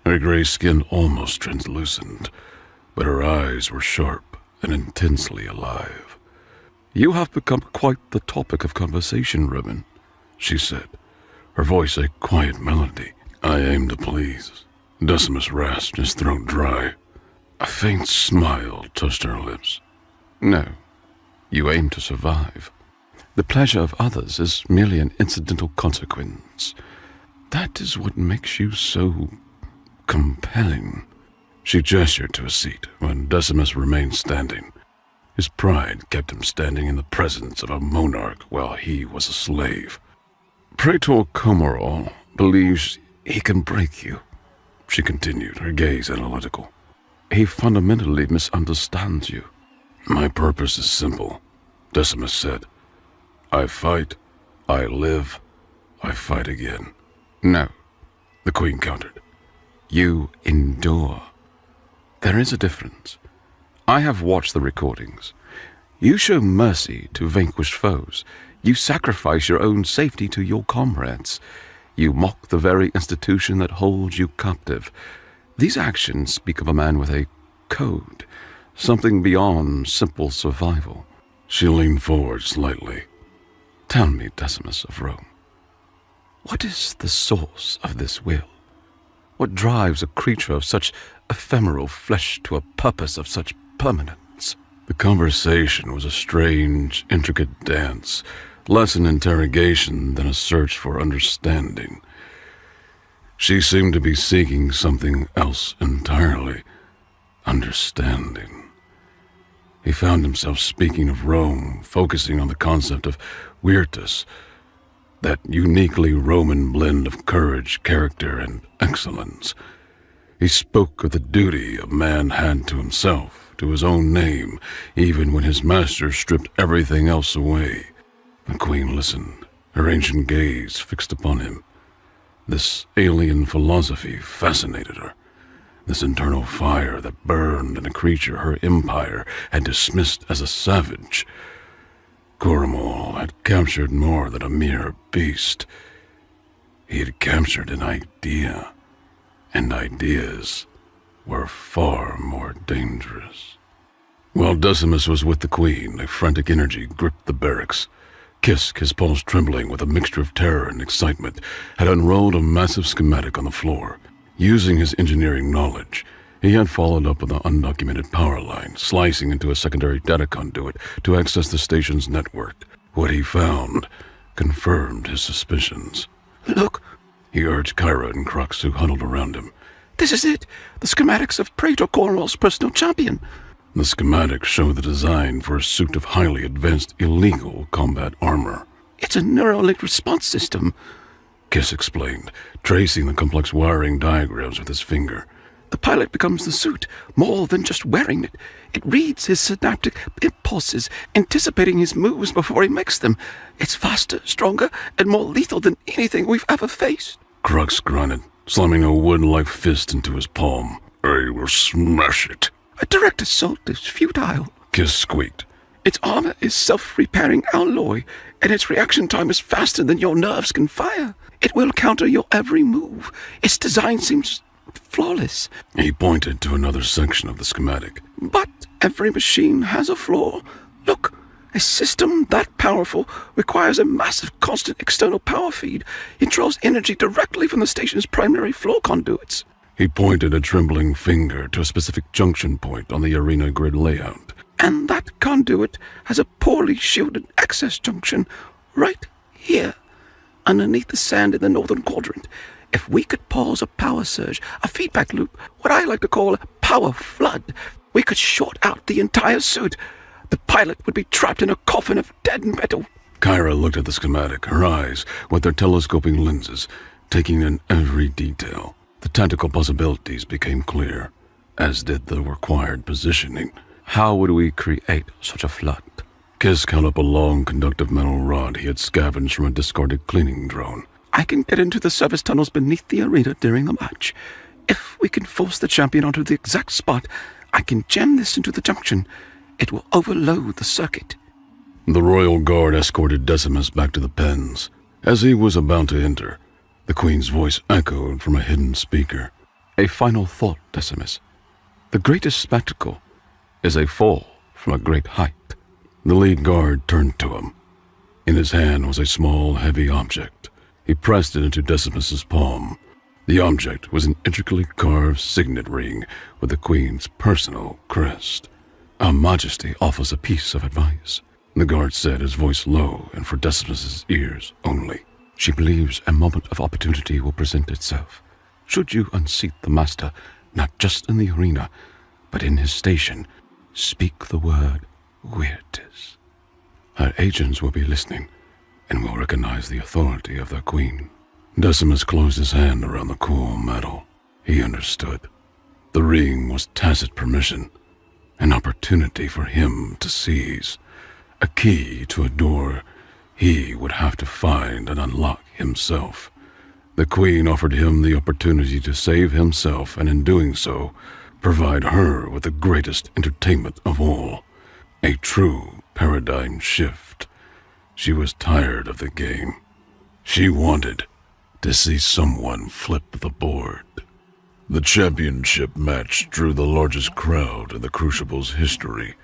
[SPEAKER 3] her gray skin almost translucent, but her eyes were sharp and intensely alive. "You have become quite the topic of conversation, Roman," she said, her voice a quiet melody. "I aim to please." Decimus rasped, his throat dry. A faint smile touched her lips. "No, you aim to survive. The pleasure of others is merely an incidental consequence. That is what makes you so compelling." She gestured to a seat when Decimus remained standing. His pride kept him standing in the presence of a monarch while he was a slave. "Praetor Cormoral believes he can break you," she continued, her gaze analytical. "He fundamentally misunderstands you." "My purpose is simple," Decimus said. "I fight, I live, I fight again." "No," the Queen countered. "You endure. There is a difference. I have watched the recordings. You show mercy to vanquished foes. You sacrifice your own safety to your comrades. You mock the very institution that holds you captive. These actions speak of a man with a code, something beyond simple survival." She leaned forward slightly.
[SPEAKER 2] Tell me, Decimus of Rome, what is the source of this will? What drives a creature of such ephemeral flesh to a purpose of such permanence?
[SPEAKER 3] The conversation was a strange, intricate dance, less an interrogation than a search for understanding. She seemed to be seeking something else entirely, understanding. He found himself speaking of Rome, focusing on the concept of virtus, that uniquely Roman blend of courage, character, and excellence. He spoke of the duty a man had to himself, to his own name, even when his master stripped everything else away. The queen listened, her ancient gaze fixed upon him. This alien philosophy fascinated her, this internal fire that burned in a creature her empire had dismissed as a savage. Coromol had captured more than a mere beast. He had captured an idea, and ideas were far more dangerous. While Decimus was with the queen, a frantic energy gripped the barracks. Kisk, his pulse trembling with a mixture of terror and excitement, had unrolled a massive schematic on the floor. Using his engineering knowledge, he had followed up on the undocumented power line, slicing into a secondary data conduit to access the station's network. What he found confirmed his suspicions.
[SPEAKER 4] Look,
[SPEAKER 3] He urged Kyra and Crux, who huddled around him.
[SPEAKER 4] this is it. The schematics of Praetor Cornwall's personal champion.
[SPEAKER 3] The schematics show the design for a suit of highly advanced illegal combat armor.
[SPEAKER 4] It's a neuralink response system.
[SPEAKER 3] Kiss explained, tracing the complex wiring diagrams with his finger.
[SPEAKER 4] The pilot becomes the suit, more than just wearing it. It reads his synaptic impulses, anticipating his moves before he makes them. It's faster, stronger, and more lethal than anything we've ever faced.
[SPEAKER 3] Crux grunted, slamming a wood-like fist into his palm. I will smash it.
[SPEAKER 4] A direct assault is futile.
[SPEAKER 3] Kiss squeaked.
[SPEAKER 4] Its armor is self-repairing alloy, and its reaction time is faster than your nerves can fire. It will counter your every move. Its design seems flawless.
[SPEAKER 3] He pointed to another section of the schematic.
[SPEAKER 4] But every machine has a flaw. Look, a system that powerful requires a massive constant external power feed. It draws energy directly from the station's primary flow conduits.
[SPEAKER 3] He pointed a trembling finger to a specific junction point on the arena grid layout.
[SPEAKER 4] And that conduit has a poorly shielded access junction right here, underneath the sand in the northern quadrant. If we could pause a power surge, a feedback loop, what I like to call a power flood, we could short out the entire suit. The pilot would be trapped in a coffin of dead metal.
[SPEAKER 3] Kyra looked at the schematic, her eyes, with their telescoping lenses, taking in every detail. The tactical possibilities became clear, as did the required positioning.
[SPEAKER 2] How would we create such a flood?
[SPEAKER 3] Kisk held up a long conductive metal rod he had scavenged from a discarded cleaning drone.
[SPEAKER 4] I can get into the service tunnels beneath the arena during the match. If we can force the champion onto the exact spot, I can jam this into the junction. It will overload the circuit.
[SPEAKER 3] The Royal Guard escorted Decimus back to the pens. As he was about to enter, the Queen's voice echoed from a hidden speaker.
[SPEAKER 2] A final thought, Decimus. The greatest spectacle is a fall from a great height.
[SPEAKER 3] The lead guard turned to him. In his hand was a small, heavy object. He pressed it into Decimus's palm. The object was an intricately carved signet ring with the Queen's personal crest.
[SPEAKER 2] Our Majesty offers a piece of advice,
[SPEAKER 3] the guard said, his voice low and for Decimus's ears only.
[SPEAKER 2] She believes a moment of opportunity will present itself. Should you unseat the master, not just in the arena, but in his station, speak the word virtus. Her agents will be listening and will recognize the authority of their queen.
[SPEAKER 3] Decimus closed his hand around the cool metal. He understood. The ring was tacit permission, an opportunity for him to seize, a key to a door he would have to find and unlock himself. The Queen offered him the opportunity to save himself, and in doing so, provide her with the greatest entertainment of all, a true paradigm shift. She was tired of the game. She wanted to see someone flip the board. The championship match drew the largest crowd in the Crucible's history.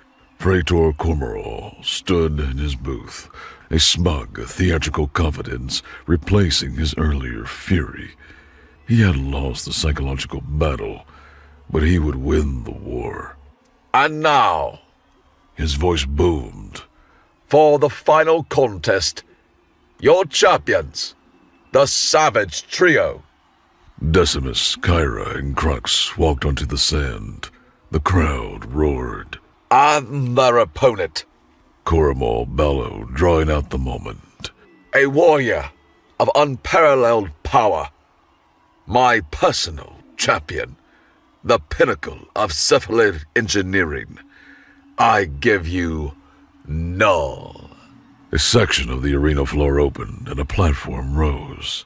[SPEAKER 3] Praetor Cormoral stood in his booth, a smug, theatrical confidence replacing his earlier fury. He had lost the psychological battle, but he would win the war.
[SPEAKER 5] And now,
[SPEAKER 3] His voice boomed.
[SPEAKER 5] for the final contest, your champions, the Savage Trio.
[SPEAKER 3] Decimus, Kyra, and Crux walked onto the sand. The crowd roared.
[SPEAKER 5] And their opponent,
[SPEAKER 3] Cormoral bellowed, drawing out the moment.
[SPEAKER 5] a warrior of unparalleled power, my personal champion, the pinnacle of cephalid engineering. I give you Null.
[SPEAKER 3] A section of the arena floor opened and a platform rose.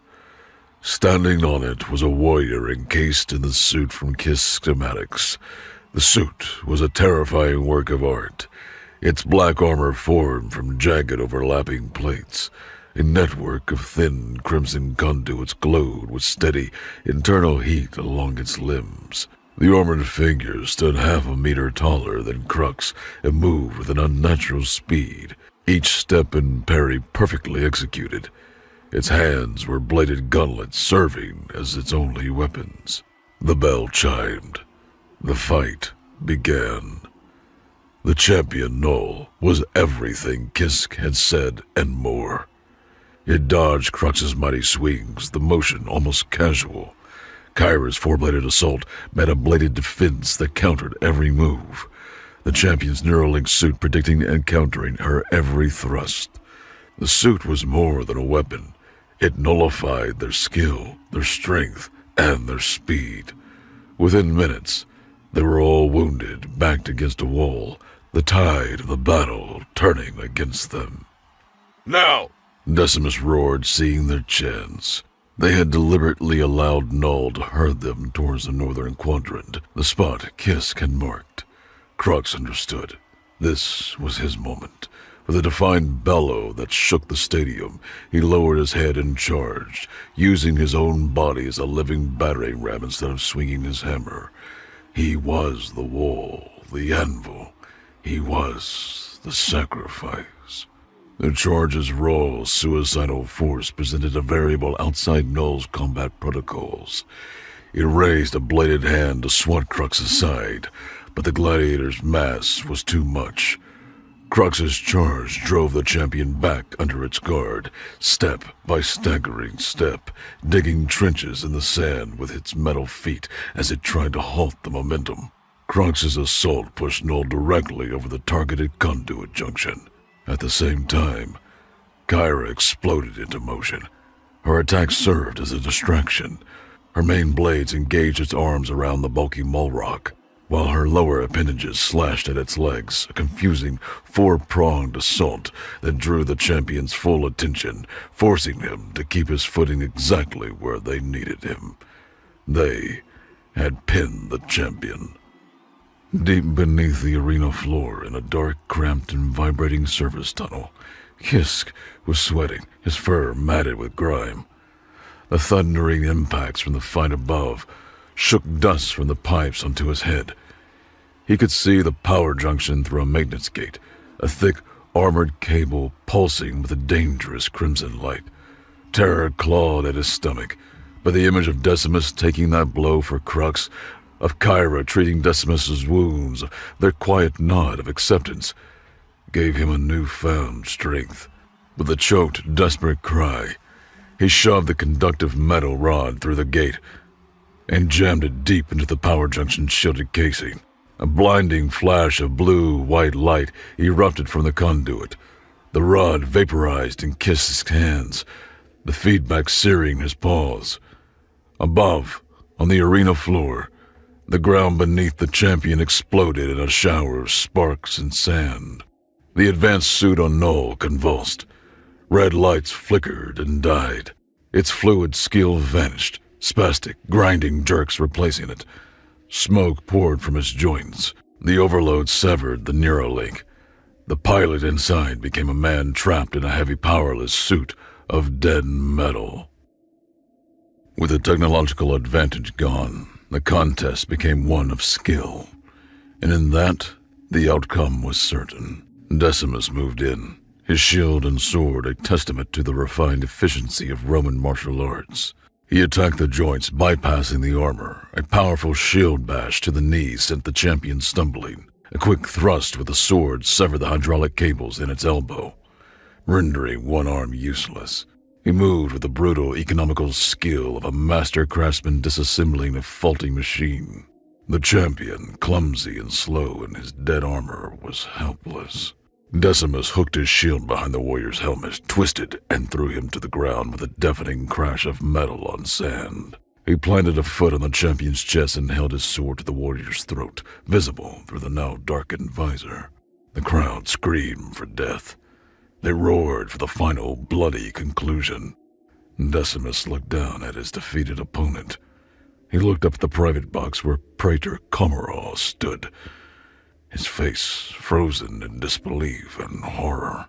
[SPEAKER 3] Standing on it was a warrior encased in the suit from Kiss schematics. The suit was a terrifying work of art. Its black armor formed from jagged overlapping plates. A network of thin crimson conduits glowed with steady internal heat along its limbs. The armored figure stood half a meter taller than Crux and moved with an unnatural speed, each step and parry perfectly executed. Its hands were bladed gauntlets serving as its only weapons. The bell chimed. The fight began. The champion Null was everything Kisk had said and more. It dodged Crux's mighty swings, the motion almost casual. Kyra's four-bladed assault met a bladed defense that countered every move. The champion's Neuralink suit predicting and countering her every thrust. The suit was more than a weapon. It nullified their skill, their strength, and their speed. Within minutes, they were all wounded, backed against a wall, the tide of the battle turning against them.
[SPEAKER 5] Now,
[SPEAKER 3] Decimus roared, seeing their chance. They had deliberately allowed Null to herd them towards the northern quadrant, the spot Kisk had marked. Crux understood. This was his moment. With a defined bellow that shook the stadium, he lowered his head and charged, using his own body as a living battering ram instead of swinging his hammer. He was the wall, the anvil. He was the sacrifice. The charge's raw, suicidal force presented a variable outside Null's combat protocols. It raised a bladed hand to swat Crux aside, but the gladiator's mass was too much. Crux's charge drove the champion back under its guard, step by staggering step, digging trenches in the sand with its metal feet as it tried to halt the momentum. Crux's assault pushed Null directly over the targeted conduit junction. At the same time, Kyra exploded into motion. Her attack served as a distraction. Her main blades engaged its arms around the bulky Mulrock, while her lower appendages slashed at its legs, a confusing four-pronged assault that drew the champion's full attention, forcing him to keep his footing exactly where they needed him. They had pinned the champion. Deep beneath the arena floor, in a dark, cramped, and vibrating service tunnel, Kisk was sweating, his fur matted with grime. The thundering impacts from the fight above shook dust from the pipes onto his head. He could see the power junction through a maintenance gate, a thick, armored cable pulsing with a dangerous crimson light. Terror clawed at his stomach, but the image of Decimus taking that blow for Crux, of Kyra treating Decimus's wounds, their quiet nod of acceptance, gave him a newfound strength. With a choked, desperate cry, he shoved the conductive metal rod through the gate and jammed it deep into the power junction's shielded casing. A blinding flash of blue-white light erupted from the conduit. The rod vaporized in Kisk's hands, the feedback searing his paws. Above, on the arena floor, the ground beneath the champion exploded in a shower of sparks and sand. The advanced suit on Null convulsed. Red lights flickered and died. Its fluid skill vanished, spastic, grinding jerks replacing it. Smoke poured from its joints. The overload severed the Neuralink. The pilot inside became a man trapped in a heavy, powerless suit of dead metal. With the technological advantage gone, the contest became one of skill, and in that, The outcome was certain. Decimus moved in, his shield and sword a testament to the refined efficiency of Roman martial arts. He attacked the joints, bypassing the armor. A powerful shield bash to the knee sent the champion stumbling. A quick thrust with the sword severed the hydraulic cables in its elbow, rendering one arm useless. He moved with the brutal, economical skill of a master craftsman disassembling a faulty machine. The champion, clumsy and slow in his dead armor, was helpless. Decimus hooked his shield behind the warrior's helmet, twisted, and threw him to the ground with a deafening crash of metal on sand. He planted a foot on the champion's chest and held his sword to the warrior's throat, visible through the now darkened visor. The crowd screamed for death. They roared for the final, bloody conclusion. Decimus looked down at his defeated opponent. He looked up at the private box where Praetor Komarov stood, his face frozen in disbelief and horror.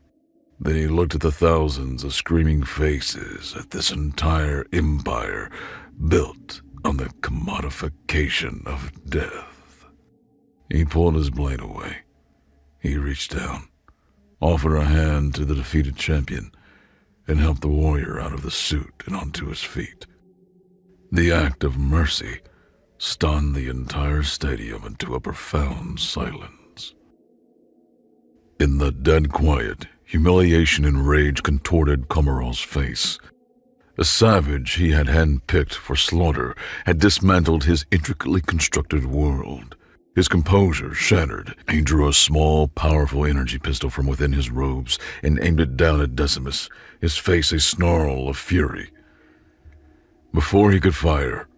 [SPEAKER 3] Then he looked at the thousands of screaming faces, at this entire empire built on the commodification of death. He pulled his blade away. He reached down, offered a hand to the defeated champion, and helped the warrior out of the suit and onto his feet. The act of mercy stunned the entire stadium into a profound silence. In the dead quiet, humiliation and rage contorted Komarov's face. The savage he had handpicked for slaughter had dismantled his intricately constructed world. His composure shattered, and he drew a small, powerful energy pistol from within his robes and aimed it down at Decimus, his face a snarl of fury. Before he could fire,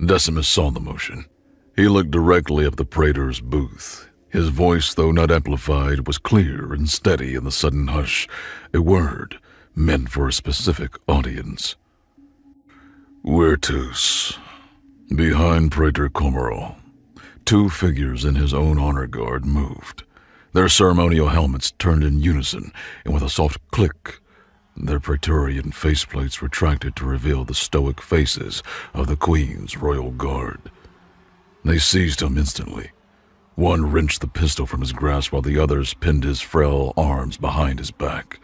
[SPEAKER 3] Decimus saw the motion. He looked directly up the praetor's booth. His voice, though not amplified, was clear and steady in the sudden hush, a word meant for a specific audience. Virtus. Behind Praetor Komarov, two figures in his own honor guard moved. Their ceremonial helmets turned in unison, and with a soft click, their praetorian faceplates retracted to reveal the stoic faces of the Queen's royal guard. They seized him instantly. One wrenched the pistol from his grasp while the others pinned his frail arms behind his back.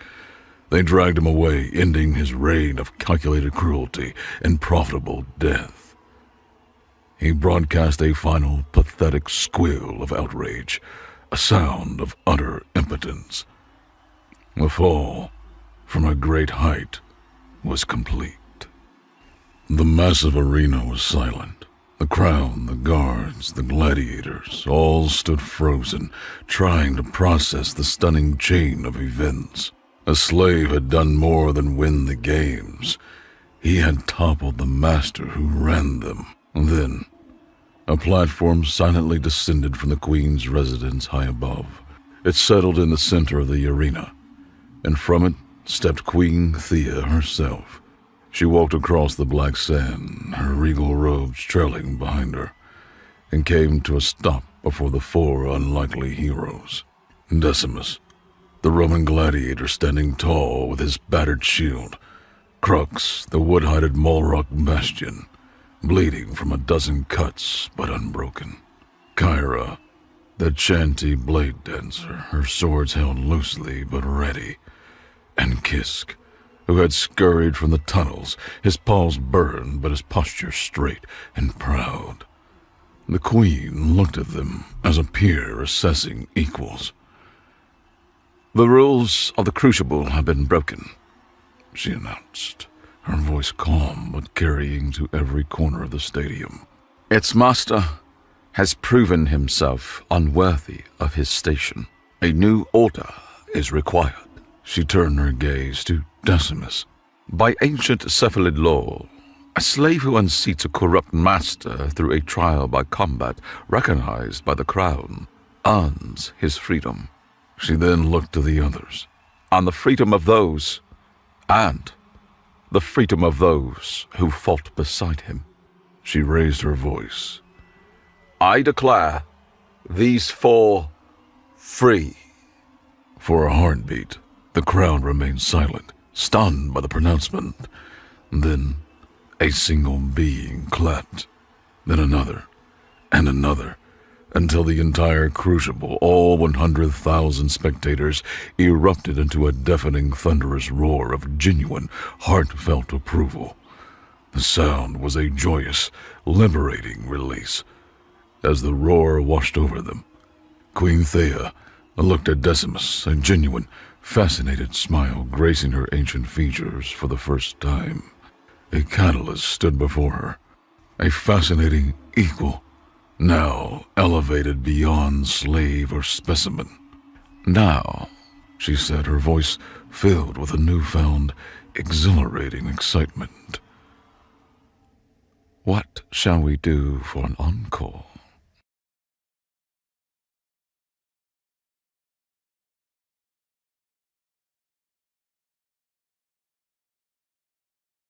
[SPEAKER 3] They dragged him away, ending his reign of calculated cruelty and profitable death. He broadcast a final, pathetic squeal of outrage, a sound of utter impotence. The fall from a great height was complete. The massive arena was silent. The crowd, the guards, the gladiators, all stood frozen, trying to process the stunning chain of events. A slave had done more than win the games. He had toppled the master who ran them. Then, a platform silently descended from the Queen's residence high above. It settled in the center of the arena, and from it stepped Queen Thea herself. She walked across the black sand, her regal robes trailing behind her, and came to a stop before the four unlikely heroes. Decimus, the Roman gladiator standing tall with his battered shield. Crux, the wood-hided Mulrock bastion, bleeding from a dozen cuts but unbroken. Kyra, the chanty blade dancer, her swords held loosely but ready. And Kisk, who had scurried from the tunnels, his paws burned but his posture straight and proud. The Queen looked at them as a peer assessing equals. "The rules of the Crucible have been broken," she announced, her voice calm but carrying to every corner of the stadium. "Its master has proven himself unworthy of his station. A new order is required." She turned her gaze to Decimus. "By ancient Cephalid law, a slave who unseats a corrupt master through a trial by combat recognized by the crown earns his freedom." She then looked to the others. "And the freedom of those who fought beside him." She raised her voice. "I declare these four free." For a heartbeat, the crowd remained silent, stunned by the pronouncement. Then a single being clapped, then another, and another. until the entire crucible, all 100,000 spectators, erupted into a deafening, thunderous roar of genuine, heartfelt approval. The sound was a joyous, liberating release. As the roar washed over them, Queen Thea looked at Decimus, a genuine, fascinated smile gracing her ancient features for the first time. A catalyst stood before her, a fascinating equal, now elevated beyond slave or specimen. "Now," she said, her voice filled with a newfound, exhilarating excitement, "what shall we do for an encore?"